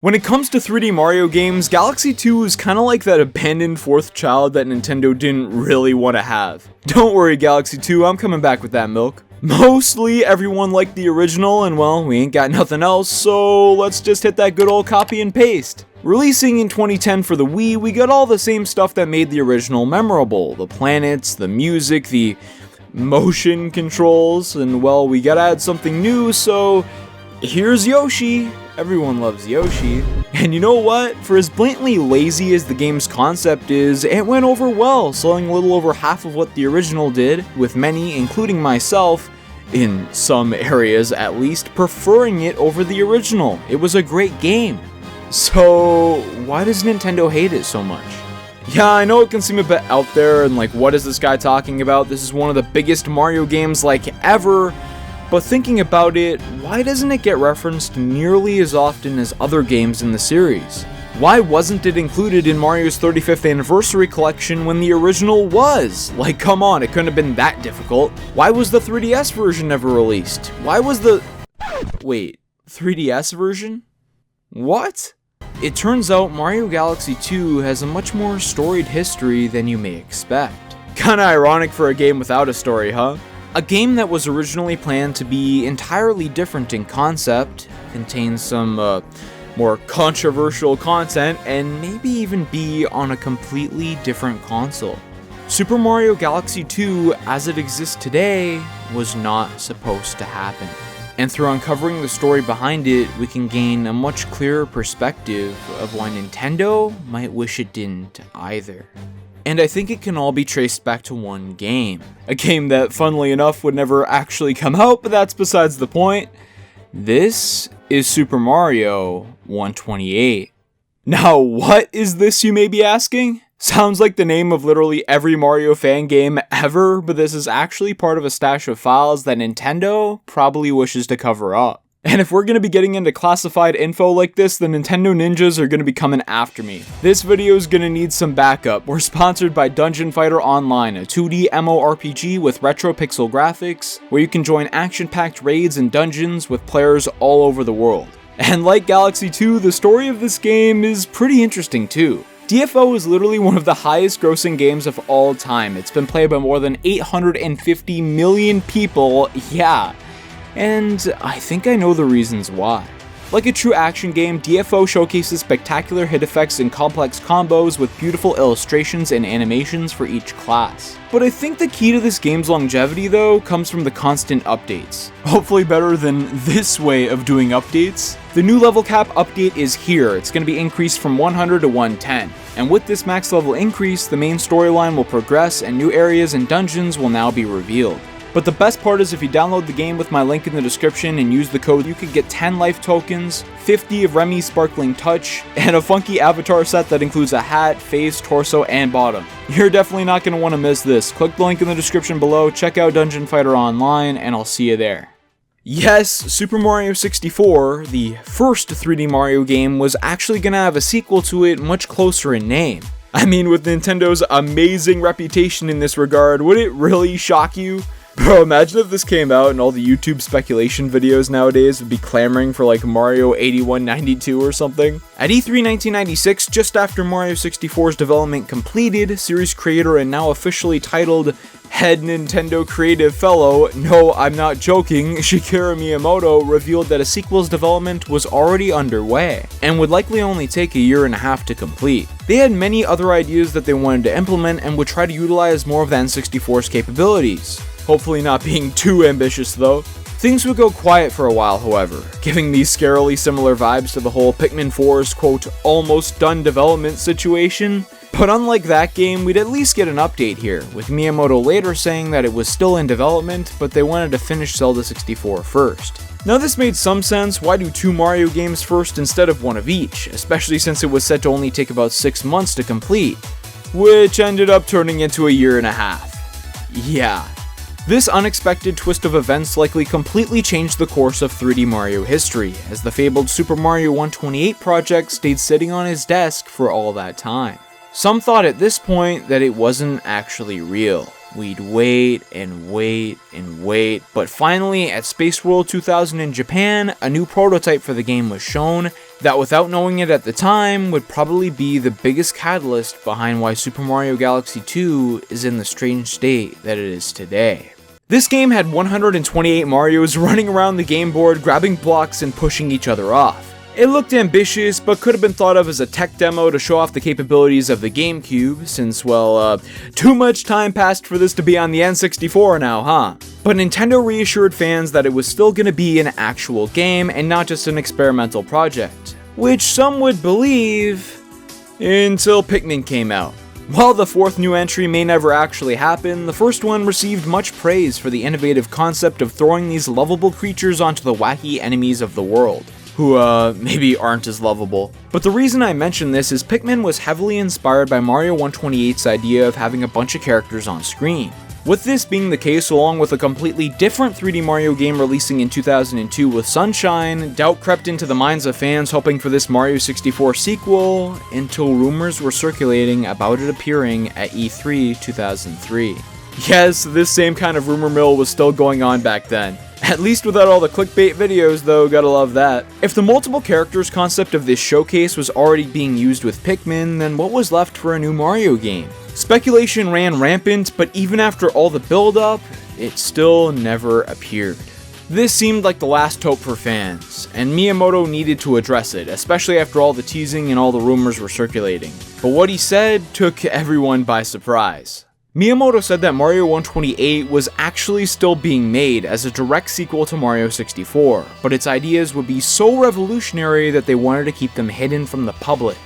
When it comes to 3D Mario games, Galaxy 2 is kinda like that abandoned fourth child that Nintendo didn't really want to have. Don't worry Galaxy 2, I'm coming back with that milk. Mostly everyone liked the original and well, we ain't got nothing else, so let's just hit that good old copy and paste. Releasing in 2010 for the Wii, we got all the same stuff that made the original memorable. The planets, the music, the motion controls, and well, we gotta add something new, so here's Yoshi. Everyone loves Yoshi. And you know what? For as blatantly lazy as the game's concept is, it went over well, selling a little over half of what the original did, with many, including myself, in some areas at least, preferring it over the original. It was a great game. So, why does Nintendo hate it so much? Yeah, I know it can seem a bit out there and like, what is this guy talking about? This is one of the biggest Mario games like ever. But thinking about it, why doesn't it get referenced nearly as often as other games in the series? Why wasn't it included in Mario's 35th anniversary collection when the original was? Like, come on, it couldn't have been that difficult. Why was the 3DS version never released? Why was the... Wait, 3DS version? What? It turns out Mario Galaxy 2 has a much more storied history than you may expect. Kinda ironic for a game without a story, huh? A game that was originally planned to be entirely different in concept, contains some more controversial content, and maybe even be on a completely different console. Super Mario Galaxy 2, as it exists today, was not supposed to happen. And through uncovering the story behind it, we can gain a much clearer perspective of why Nintendo might wish it didn't either. And I think it can all be traced back to one game. A game that, funnily enough, would never actually come out, but that's besides the point. This is Super Mario 128. Now, what is this, you may be asking? Sounds like the name of literally every Mario fan game ever, but this is actually part of a stash of files that Nintendo probably wishes to cover up. And if we're going to be getting into classified info like this, the Nintendo ninjas are going to be coming after me. This video is going to need some backup. We're sponsored by Dungeon Fighter Online, a 2D MMORPG with retro pixel graphics, where you can join action-packed raids and dungeons with players all over the world. And like Galaxy 2, the story of this game is pretty interesting too. DFO is literally one of the highest grossing games of all time. It's been played by more than 850 million people, yeah. And I think I know the reasons why. Like a true action game, DFO showcases spectacular hit effects and complex combos with beautiful illustrations and animations for each class. But I think the key to this game's longevity though comes from the constant updates. Hopefully better than this way of doing updates. The new level cap update is here. It's going to be increased from 100 to 110. And with this max level increase, the main storyline will progress and new areas and dungeons will now be revealed. But the best part is if you download the game with my link in the description and use the code, you could get 10 life tokens, 50 of Remy's Sparkling Touch, and a funky avatar set that includes a hat, face, torso, and bottom. You're definitely not going to want to miss this. Click the link in the description below, check out Dungeon Fighter Online, and I'll see you there. Yes, Super Mario 64, the first 3D Mario game, was actually going to have a sequel to it much closer in name. I mean, with Nintendo's amazing reputation in this regard, would it really shock you? Bro, imagine if this came out and all the YouTube speculation videos nowadays would be clamoring for like Mario 8192 or something. At E3 1996, just after Mario 64's development completed, series creator and now officially titled Head Nintendo Creative Fellow, no, I'm not joking, Shigeru Miyamoto revealed that a sequel's development was already underway, and would likely only take a year and a half to complete. They had many other ideas that they wanted to implement and would try to utilize more of the N64's capabilities. Hopefully not being too ambitious though. Things would go quiet for a while, however, giving these scarily similar vibes to the whole Pikmin 4's quote, almost done development situation. But unlike that game, we'd at least get an update here, with Miyamoto later saying that it was still in development, but they wanted to finish Zelda 64 first. Now this made some sense. Why do 2 Mario games first instead of one of each, especially since it was set to only take about 6 months to complete, which ended up turning into a year and a half. Yeah. This unexpected twist of events likely completely changed the course of 3D Mario history, as the fabled Super Mario 128 project stayed sitting on his desk for all that time. Some thought at this point that it wasn't actually real. We'd wait and wait and wait, but finally at Space World 2000 in Japan, a new prototype for the game was shown, that without knowing it at the time would probably be the biggest catalyst behind why Super Mario Galaxy 2 is in the strange state that it is today. This game had 128 Marios running around the game board, grabbing blocks and pushing each other off. It looked ambitious, but could have been thought of as a tech demo to show off the capabilities of the GameCube, since, well, too much time passed for this to be on the N64 now, huh? But Nintendo reassured fans that it was still gonna be an actual game and not just an experimental project, which some would believe until Pikmin came out. While the fourth new entry may never actually happen, the first one received much praise for the innovative concept of throwing these lovable creatures onto the wacky enemies of the world, who maybe aren't as lovable. But the reason I mention this is Pikmin was heavily inspired by Mario 128's idea of having a bunch of characters on screen. With this being the case, along with a completely different 3D Mario game releasing in 2002 with Sunshine, doubt crept into the minds of fans hoping for this Mario 64 sequel, until rumors were circulating about it appearing at E3 2003. Yes, this same kind of rumor mill was still going on back then. At least without all the clickbait videos though, gotta love that. If the multiple characters concept of this showcase was already being used with Pikmin, then what was left for a new Mario game? Speculation ran rampant, but even after all the build-up, it still never appeared. This seemed like the last hope for fans, and Miyamoto needed to address it, especially after all the teasing and all the rumors were circulating. But what he said took everyone by surprise. Miyamoto said that Mario 128 was actually still being made as a direct sequel to Mario 64, but its ideas would be so revolutionary that they wanted to keep them hidden from the public.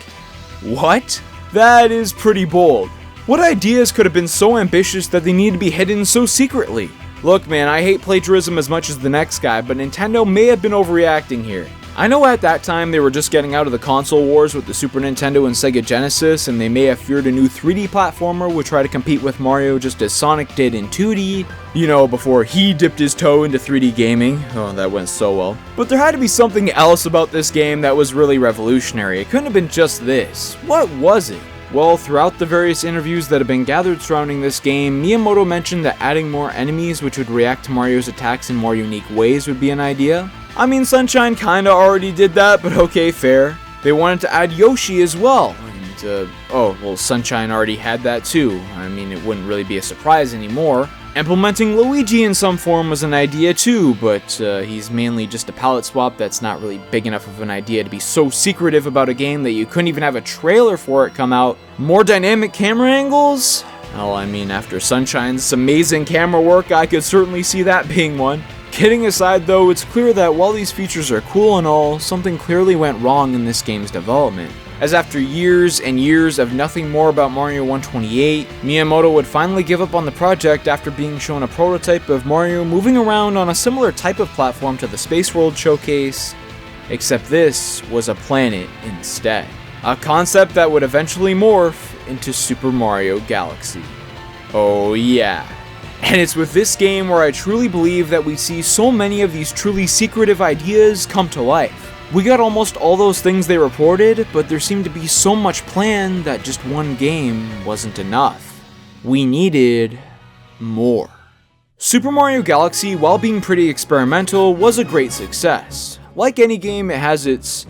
What? That is pretty bold. What ideas could have been so ambitious that they need to be hidden so secretly? Look man, I hate plagiarism as much as the next guy, but Nintendo may have been overreacting here. I know at that time they were just getting out of the console wars with the Super Nintendo and Sega Genesis, and they may have feared a new 3D platformer would try to compete with Mario just as Sonic did in 2D, you know, before he dipped his toe into 3D gaming. Oh, that went so well. But there had to be something else about this game that was really revolutionary. It couldn't have been just this. What was it? Well, throughout the various interviews that have been gathered surrounding this game, Miyamoto mentioned that adding more enemies which would react to Mario's attacks in more unique ways would be an idea. I mean, Sunshine kinda already did that, but okay, fair. They wanted to add Yoshi as well, and oh, well, Sunshine already had that too. I mean, it wouldn't really be a surprise anymore. Implementing Luigi in some form was an idea too, but he's mainly just a palette swap that's not really big enough of an idea to be so secretive about a game that you couldn't even have a trailer for it come out. More dynamic camera angles? Well, I mean, after Sunshine's amazing camera work, I could certainly see that being one. Kidding aside though, it's clear that while these features are cool and all, something clearly went wrong in this game's development. As after years and years of nothing more about Mario 128, Miyamoto would finally give up on the project after being shown a prototype of Mario moving around on a similar type of platform to the Space World showcase, except this was a planet instead. A concept that would eventually morph into Super Mario Galaxy. Oh yeah. And it's with this game where I truly believe that we see so many of these truly secretive ideas come to life. We got almost all those things they reported, but there seemed to be so much planned that just one game wasn't enough. We needed more. Super Mario Galaxy, while being pretty experimental, was a great success. Like any game, it has its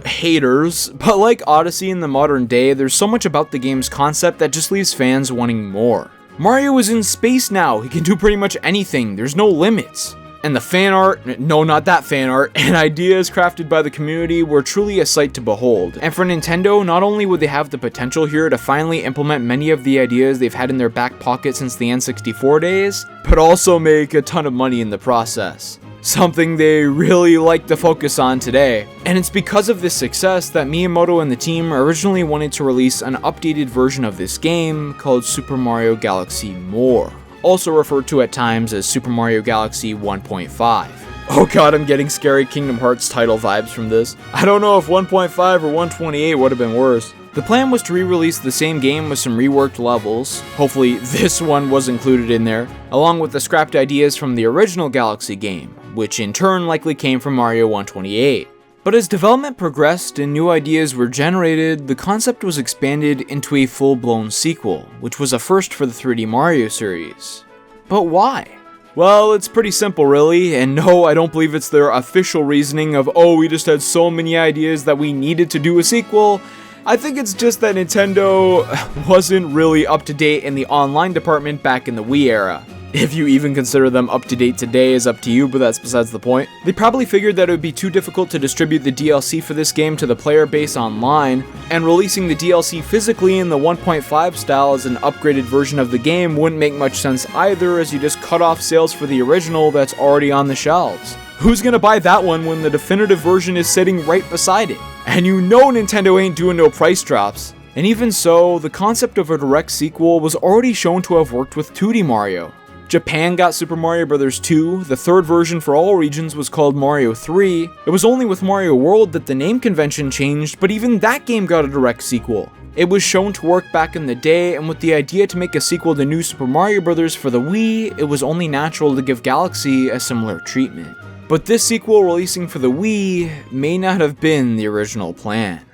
haters, but like Odyssey in the modern day, there's so much about the game's concept that just leaves fans wanting more. Mario is in space now, he can do pretty much anything, there's no limits. And the fan art, no not that fan art, and ideas crafted by the community were truly a sight to behold. And for Nintendo, not only would they have the potential here to finally implement many of the ideas they've had in their back pocket since the N64 days, but also make a ton of money in the process. Something they really like to focus on today. And it's because of this success that Miyamoto and the team originally wanted to release an updated version of this game called Super Mario Galaxy More, also referred to at times as Super Mario Galaxy 1.5. Oh god, I'm getting scary Kingdom Hearts title vibes from this. I don't know if 1.5 or 128 would have been worse. The plan was to re-release the same game with some reworked levels, hopefully this one was included in there, along with the scrapped ideas from the original Galaxy game, which in turn likely came from Mario 128. But as development progressed and new ideas were generated, the concept was expanded into a full-blown sequel, which was a first for the 3D Mario series. But why? Well, it's pretty simple really, and no, I don't believe it's their official reasoning of, oh, we just had so many ideas that we needed to do a sequel. I think it's just that Nintendo wasn't really up to date in the online department back in the Wii era. If you even consider them up to date today is up to you, but that's besides the point. They probably figured that it would be too difficult to distribute the DLC for this game to the player base online, and releasing the DLC physically in the 1.5 style as an upgraded version of the game wouldn't make much sense either, as you just cut off sales for the original that's already on the shelves. Who's gonna buy that one when the definitive version is sitting right beside it? And you know Nintendo ain't doing no price drops. And even so, the concept of a direct sequel was already shown to have worked with 2D Mario. Japan got Super Mario Bros. 2, the third version for all regions was called Mario 3. It was only with Mario World that the name convention changed, but even that game got a direct sequel. It was shown to work back in the day, and with the idea to make a sequel to New Super Mario Bros. For the Wii, it was only natural to give Galaxy a similar treatment. But this sequel releasing for the Wii may not have been the original plan.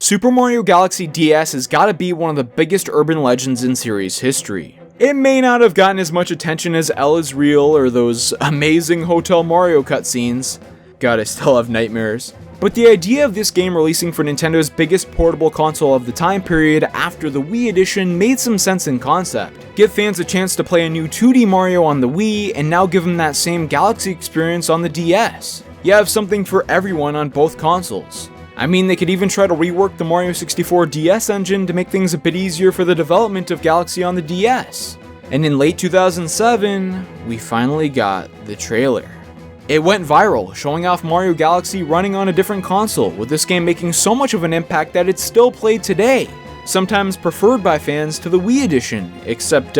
Super Mario Galaxy DS has gotta be one of the biggest urban legends in series history. It may not have gotten as much attention as L is Real or those amazing Hotel Mario cutscenes. God, I still have nightmares. But the idea of this game releasing for Nintendo's biggest portable console of the time period after the Wii edition made some sense in concept. Give fans a chance to play a new 2D Mario on the Wii, and now give them that same Galaxy experience on the DS. You have something for everyone on both consoles. I mean, they could even try to rework the Mario 64 DS engine to make things a bit easier for the development of Galaxy on the DS. And in late 2007, we finally got the trailer. It went viral, showing off Mario Galaxy running on a different console, with this game making so much of an impact that it's still played today, sometimes preferred by fans to the Wii edition, except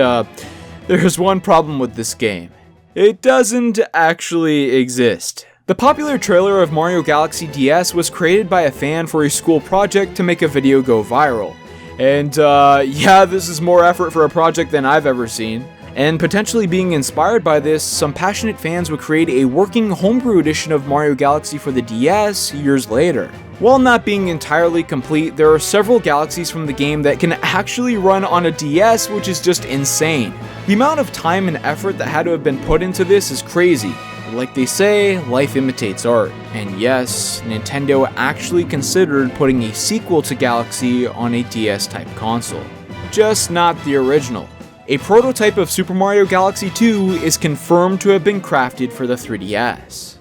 there's one problem with this game. It doesn't actually exist. The popular trailer of Mario Galaxy DS was created by a fan for a school project to make a video go viral. And yeah, this is more effort for a project than I've ever seen. And potentially being inspired by this, some passionate fans would create a working homebrew edition of Mario Galaxy for the DS years later. While not being entirely complete, there are several galaxies from the game that can actually run on a DS, which is just insane. The amount of time and effort that had to have been put into this is crazy. Like they say, life imitates art. And yes, Nintendo actually considered putting a sequel to Galaxy on a DS-type console. Just not the original. A prototype of Super Mario Galaxy 2 is confirmed to have been crafted for the 3DS.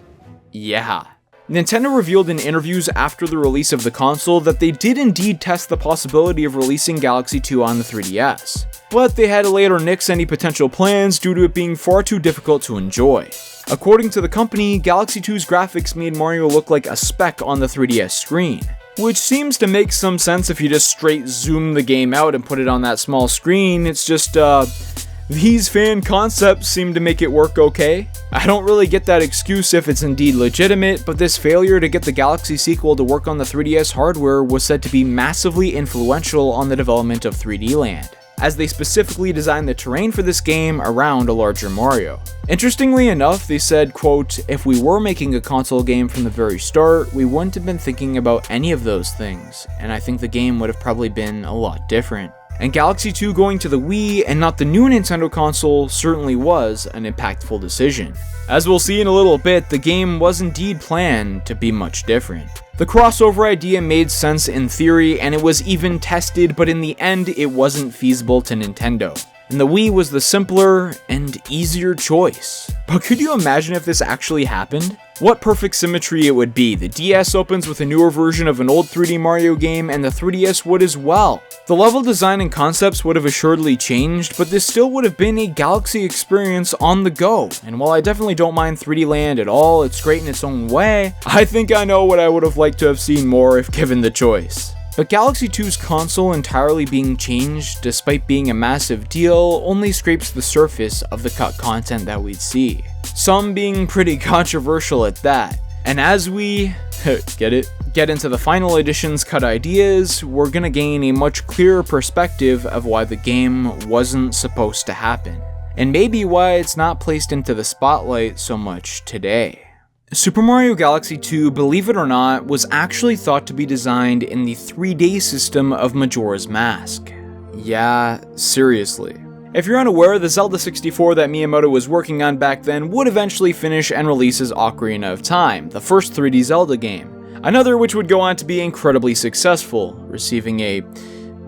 Yeah. Nintendo revealed in interviews after the release of the console that they did indeed test the possibility of releasing Galaxy 2 on the 3DS, but they had to later nix any potential plans due to it being far too difficult to enjoy. According to the company, Galaxy 2's graphics made Mario look like a speck on the 3DS screen, which seems to make some sense if you just straight zoom the game out and put it on that small screen. It's just, these fan concepts seem to make it work okay. I don't really get that excuse if it's indeed legitimate, but this failure to get the Galaxy sequel to work on the 3DS hardware was said to be massively influential on the development of 3D Land, as they specifically designed the terrain for this game around a larger Mario. Interestingly enough, they said, quote, "If we were making a console game from the very start, we wouldn't have been thinking about any of those things, and I think the game would have probably been a lot different." And Galaxy 2 going to the Wii and not the new Nintendo console certainly was an impactful decision. As we'll see in a little bit, the game was indeed planned to be much different. The crossover idea made sense in theory, and it was even tested, but in the end it wasn't feasible to Nintendo. And the Wii was the simpler and easier choice. But could you imagine if this actually happened? What perfect symmetry it would be. The DS opens with a newer version of an old 3D Mario game, and the 3DS would as well. The level design and concepts would have assuredly changed, but this still would have been a Galaxy experience on the go. And while I definitely don't mind 3D Land at all, it's great in its own way, I think I know what I would have liked to have seen more if given the choice. But Galaxy 2's console entirely being changed, despite being a massive deal, only scrapes the surface of the cut content that we'd see. Some being pretty controversial at that. And as we get into the final edition's cut ideas, we're gonna gain a much clearer perspective of why the game wasn't supposed to happen, and maybe why it's not placed into the spotlight so much today. Super Mario Galaxy 2, believe it or not, was actually thought to be designed in the 3D system of Majora's Mask. Yeah, seriously. If you're unaware, the Zelda 64 that Miyamoto was working on back then would eventually finish and release as Ocarina of Time, the first 3D Zelda game. Another which would go on to be incredibly successful, receiving a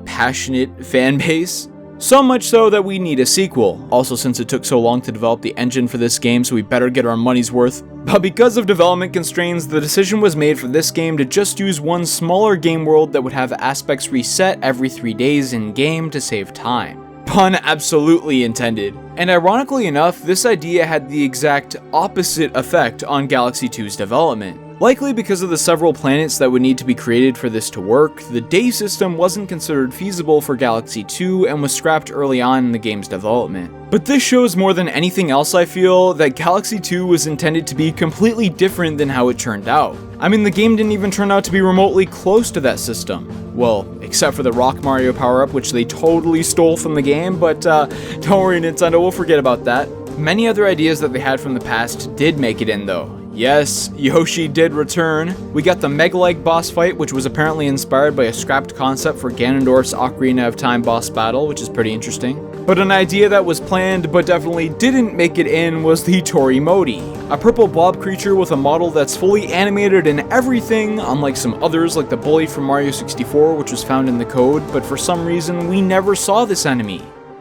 passionate fan base. So much so that we need a sequel. Also, since it took so long to develop the engine for this game, so we better get our money's worth. But because of development constraints, the decision was made for this game to just use one smaller game world that would have aspects reset every 3 days in-game to save time. Pun absolutely intended. And ironically enough, this idea had the exact opposite effect on Galaxy 2's development. Likely because of the several planets that would need to be created for this to work, the day system wasn't considered feasible for Galaxy 2 and was scrapped early on in the game's development. But this shows more than anything else, I feel, that Galaxy 2 was intended to be completely different than how it turned out. I mean, the game didn't even turn out to be remotely close to that system. Well, except for the Rock Mario power-up, which they totally stole from the game, but don't worry Nintendo, we'll forget about that. Many other ideas that they had from the past did make it in though. Yes, Yoshi did return. We got the Mega-like boss fight, which was apparently inspired by a scrapped concept for Ganondorf's Ocarina of Time boss battle, which is pretty interesting. But an idea that was planned but definitely didn't make it in was the Torimoti, a purple blob creature with a model that's fully animated and everything, unlike some others like the bully from Mario 64, which was found in the code, but for some reason we never saw this enemy.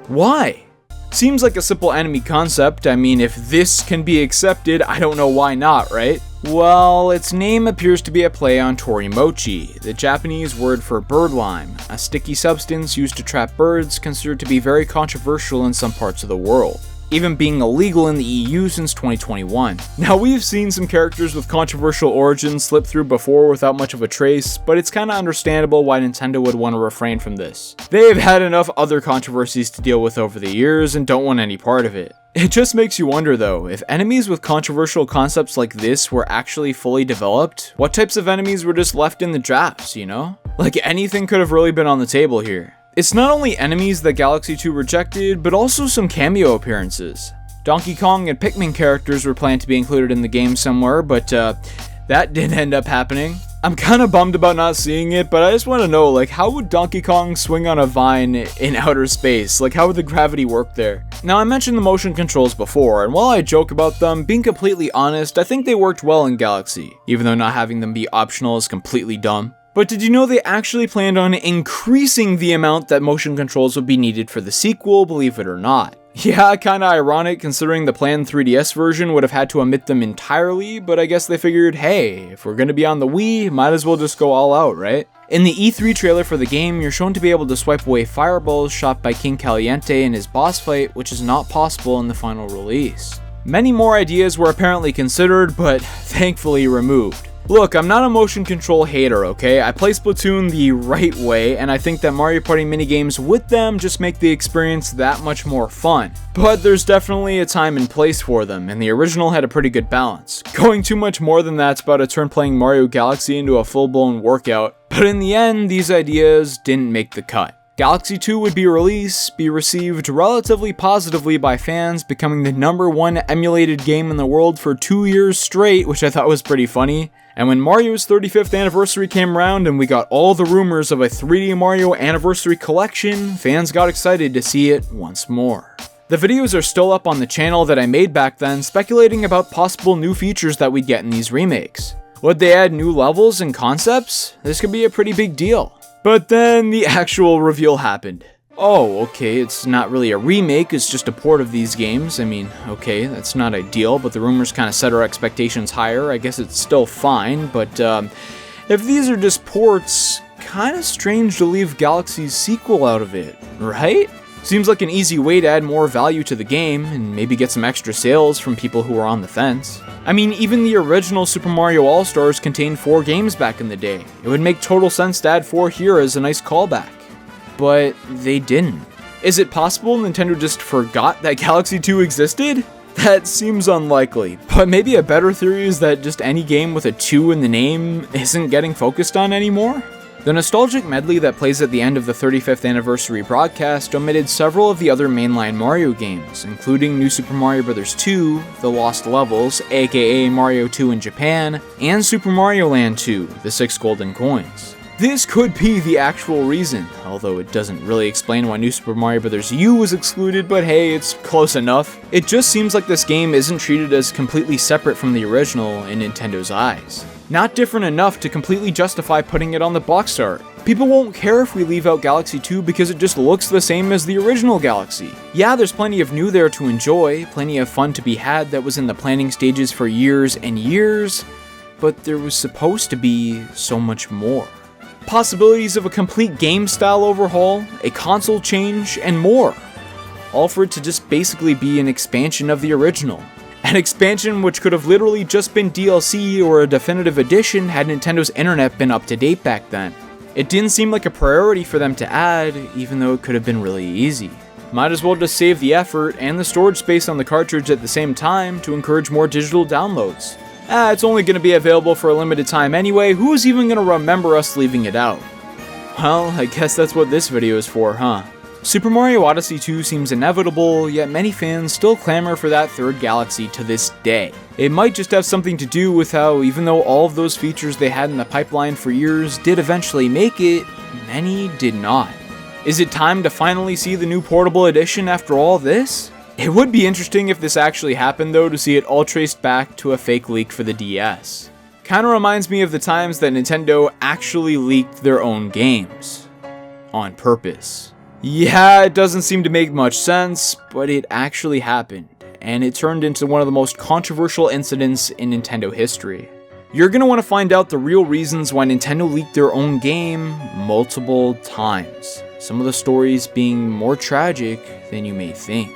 Why? Seems like a simple enemy concept. I mean, if this can be accepted, I don't know why not, right? Well, its name appears to be a play on torimochi, the Japanese word for bird lime, a sticky substance used to trap birds considered to be very controversial in some parts of the world, even being illegal in the EU since 2021. Now, we've seen some characters with controversial origins slip through before without much of a trace, but it's kinda understandable why Nintendo would want to refrain from this. They've had enough other controversies to deal with over the years and don't want any part of it. It just makes you wonder though, if enemies with controversial concepts like this were actually fully developed, what types of enemies were just left in the drafts, you know? Like anything could have really been on the table here. It's not only enemies that Galaxy 2 rejected, but also some cameo appearances. Donkey Kong and Pikmin characters were planned to be included in the game somewhere, but that didn't end up happening. I'm kinda bummed about not seeing it, but I just want to know, like, how would Donkey Kong swing on a vine in outer space? Like, how would the gravity work there? Now, I mentioned the motion controls before, and while I joke about them, being completely honest, I think they worked well in Galaxy, even though not having them be optional is completely dumb. But did you know they actually planned on increasing the amount that motion controls would be needed for the sequel, believe it or not? Yeah, kinda ironic considering the planned 3DS version would have had to omit them entirely, but I guess they figured, hey, if we're gonna be on the Wii, might as well just go all out, right? In the E3 trailer for the game, you're shown to be able to swipe away fireballs shot by King Caliente in his boss fight, which is not possible in the final release. Many more ideas were apparently considered, but thankfully removed. Look, I'm not a motion control hater, okay? I play Splatoon the right way, and I think that Mario Party minigames with them just make the experience that much more fun. But there's definitely a time and place for them, and the original had a pretty good balance. Going too much more than that's about to turn playing Mario Galaxy into a full-blown workout, but in the end, these ideas didn't make the cut. Galaxy 2 would be received relatively positively by fans, becoming the #1 emulated game in the world for 2 years straight, which I thought was pretty funny. And when Mario's 35th anniversary came around and we got all the rumors of a 3D Mario Anniversary Collection, fans got excited to see it once more. The videos are still up on the channel that I made back then, speculating about possible new features that we'd get in these remakes. Would they add new levels and concepts? This could be a pretty big deal. But then the actual reveal happened. Oh, okay, it's not really a remake, it's just a port of these games. I mean, okay, that's not ideal, but the rumors kind of set our expectations higher. I guess it's still fine, but if these are just ports, kind of strange to leave Galaxy's sequel out of it, right? Seems like an easy way to add more value to the game, and maybe get some extra sales from people who are on the fence. I mean, even the original Super Mario All-Stars contained 4 games back in the day. It would make total sense to add 4 here as a nice callback. But they didn't. Is it possible Nintendo just forgot that Galaxy 2 existed? That seems unlikely, but maybe a better theory is that just any game with a 2 in the name isn't getting focused on anymore? The nostalgic medley that plays at the end of the 35th anniversary broadcast omitted several of the other mainline Mario games, including New Super Mario Bros. 2, The Lost Levels, aka Mario 2 in Japan, and Super Mario Land 2, The 6 Golden Coins. This could be the actual reason, although it doesn't really explain why New Super Mario Bros. U was excluded, but hey, it's close enough. It just seems like this game isn't treated as completely separate from the original in Nintendo's eyes. Not different enough to completely justify putting it on the box art. People won't care if we leave out Galaxy 2 because it just looks the same as the original Galaxy. Yeah, there's plenty of new there to enjoy, plenty of fun to be had that was in the planning stages for years and years, but there was supposed to be so much more. Possibilities of a complete game style overhaul, a console change, and more. All for it to just basically be an expansion of the original. An expansion which could have literally just been DLC or a definitive edition had Nintendo's internet been up to date back then. It didn't seem like a priority for them to add, even though it could have been really easy. Might as well just save the effort and the storage space on the cartridge at the same time to encourage more digital downloads. It's only going to be available for a limited time anyway, who's even going to remember us leaving it out? Well, I guess that's what this video is for, huh? Super Mario Odyssey 2 seems inevitable, yet many fans still clamor for that third Galaxy to this day. It might just have something to do with how, even though all of those features they had in the pipeline for years did eventually make it, many did not. Is it time to finally see the new portable edition after all this? It would be interesting if this actually happened though, to see it all traced back to a fake leak for the DS. Kinda reminds me of the times that Nintendo actually leaked their own games. On purpose. Yeah, it doesn't seem to make much sense, but it actually happened, and it turned into one of the most controversial incidents in Nintendo history. You're gonna want to find out the real reasons why Nintendo leaked their own game multiple times. Some of the stories being more tragic than you may think.